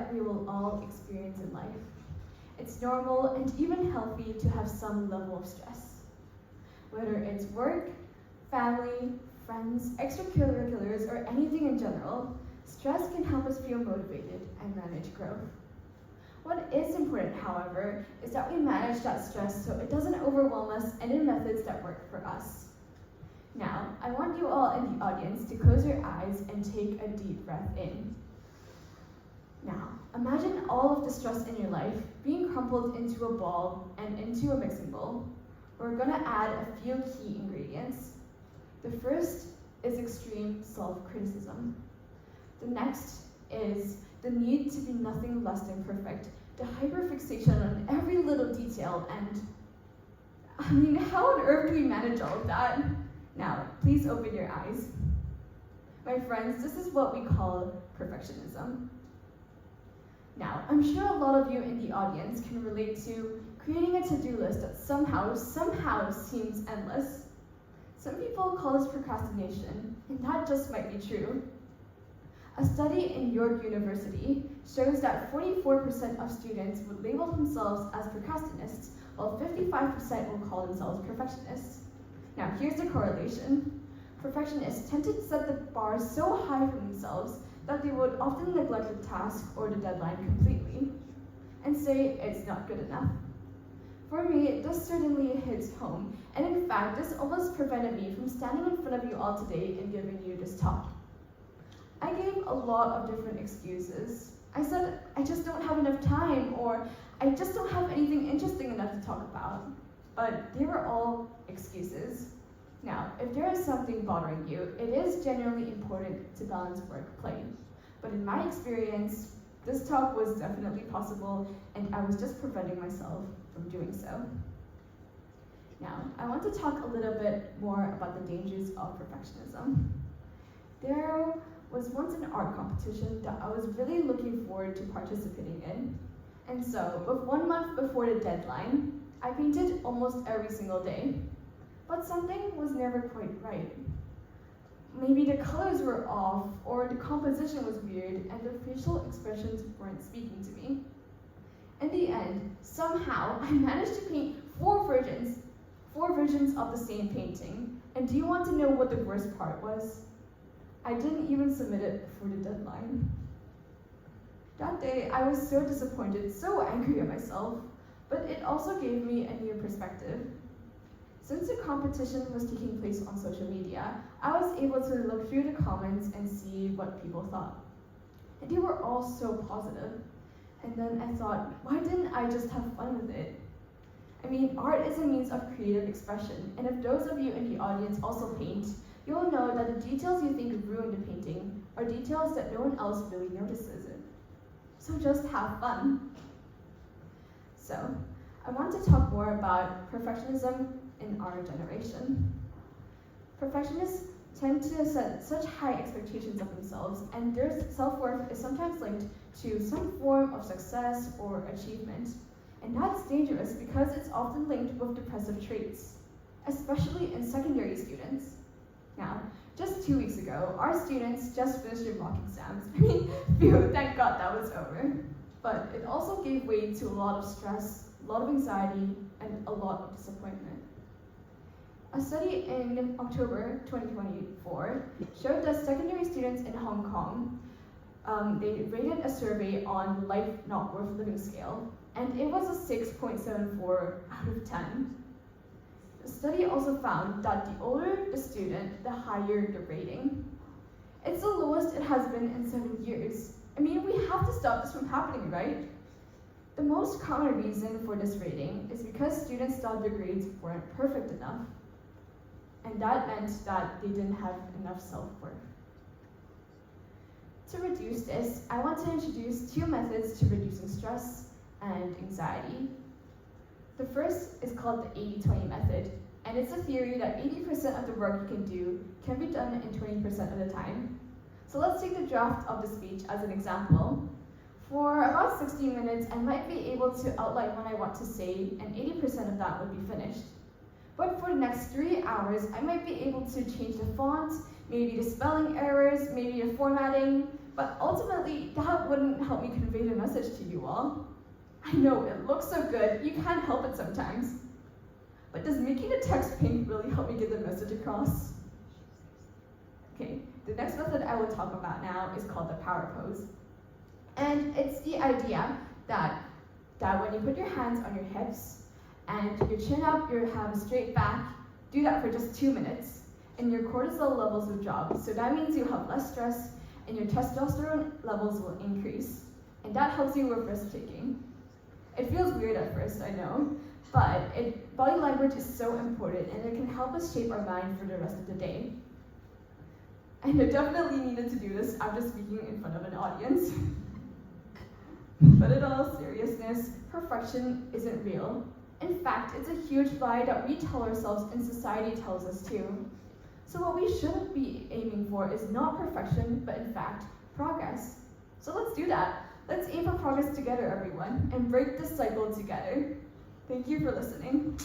that we will all experience in life. It's normal and even healthy to have some level of stress. Whether it's work, family, friends, extracurriculars, or anything in general, stress can help us feel motivated and manage growth. What is important, however, is that we manage that stress so it doesn't overwhelm us and in methods that work for us. Now, I want you all in the audience to close your eyes and take a deep breath in. Now, imagine all of the stress in your life being crumpled into a ball and into a mixing bowl. We're going to add a few key ingredients. The first is extreme self-criticism. The next is the need to be nothing less than perfect, the hyperfixation on every little detail, and how on earth do we manage all of that? Now, please open your eyes. My friends, this is what we call perfectionism. Now, I'm sure a lot of you in the audience can relate to creating a to-do list that somehow seems endless. Some people call this procrastination, and that just might be true. A study in York University shows that 44% of students would label themselves as procrastinists, while 55% will call themselves perfectionists. Now, here's the correlation. Perfectionists tend to set the bar so high for themselves that they would often neglect the task or the deadline completely and say it's not good enough. For me, this certainly hits home, and in fact, this almost prevented me from standing in front of you all today and giving you this talk. I gave a lot of different excuses. I said, I just don't have enough time, or I just don't have anything interesting enough to talk about. But they were all excuses. Now, if there is something bothering you, it is genuinely important to balance work-play. But in my experience, this talk was definitely possible, and I was just preventing myself from doing so. Now, I want to talk a little bit more about the dangers of perfectionism. There was once an art competition that I was really looking forward to participating in. And so, with 1 month before the deadline, I painted almost every single day. But something was never quite right. Maybe the colors were off, or the composition was weird, and the facial expressions weren't speaking to me. In the end, somehow, I managed to paint four versions of the same painting. And do you want to know what the worst part was? I didn't even submit it before the deadline. That day, I was so disappointed, so angry at myself, but it also gave me a new perspective. Since the competition was taking place on social media, I was able to look through the comments and see what people thought. And they were all so positive. And then I thought, why didn't I just have fun with it? I mean, art is a means of creative expression, and if those of you in the audience also paint, you'll know that the details you think ruin the painting are details that no one else really notices it. So just have fun. So, I want to talk more about perfectionism in our generation. Perfectionists tend to set such high expectations of themselves, and their self-worth is sometimes linked to some form of success or achievement. And that's dangerous because it's often linked with depressive traits, especially in secondary students. Now, just 2 weeks ago, our students just finished their mock exams. Phew, thank God that was over. But it also gave way to a lot of stress, a lot of anxiety, and a lot of disappointment. A study in October 2024 showed that secondary students in Hong Kong, they rated a survey on the life not worth living scale, and it was a 6.74 out of 10. The study also found that the older the student, the higher the rating. It's the lowest it has been in 7 years. I mean, we have to stop this from happening, right? The most common reason for this rating is because students thought their grades weren't perfect enough. And that meant that they didn't have enough self-worth. To reduce this, I want to introduce 2 methods to reducing stress and anxiety. The first is called the 80-20 method, and it's a theory that 80% of the work you can do can be done in 20% of the time. So let's take the draft of the speech as an example. For about 60 minutes, I might be able to outline what I want to say, and 80% of that would be finished. But for the next 3 hours, I might be able to change the font, maybe the spelling errors, maybe the formatting, But ultimately, that wouldn't help me convey the message to you all. I know, it looks so good, you can't help it sometimes. But does making the text pink really help me get the message across? Okay, the next method I will talk about now is called the power pose. And it's the idea that when you put your hands on your hips and your chin up, you have a straight back, do that for just 2 minutes, and your cortisol levels will drop. So that means you have less stress and your testosterone levels will increase. And that helps you with risk taking. It feels weird at first, I know, but body language is so important and it can help us shape our mind for the rest of the day. And I definitely needed to do this after speaking in front of an audience. But in all seriousness, perfection isn't real. In fact, it's a huge lie that we tell ourselves and society tells us too. So what we should be aiming for is not perfection, but in fact, progress. So let's do that. Let's aim for progress together, everyone, and break this cycle together. Thank you for listening.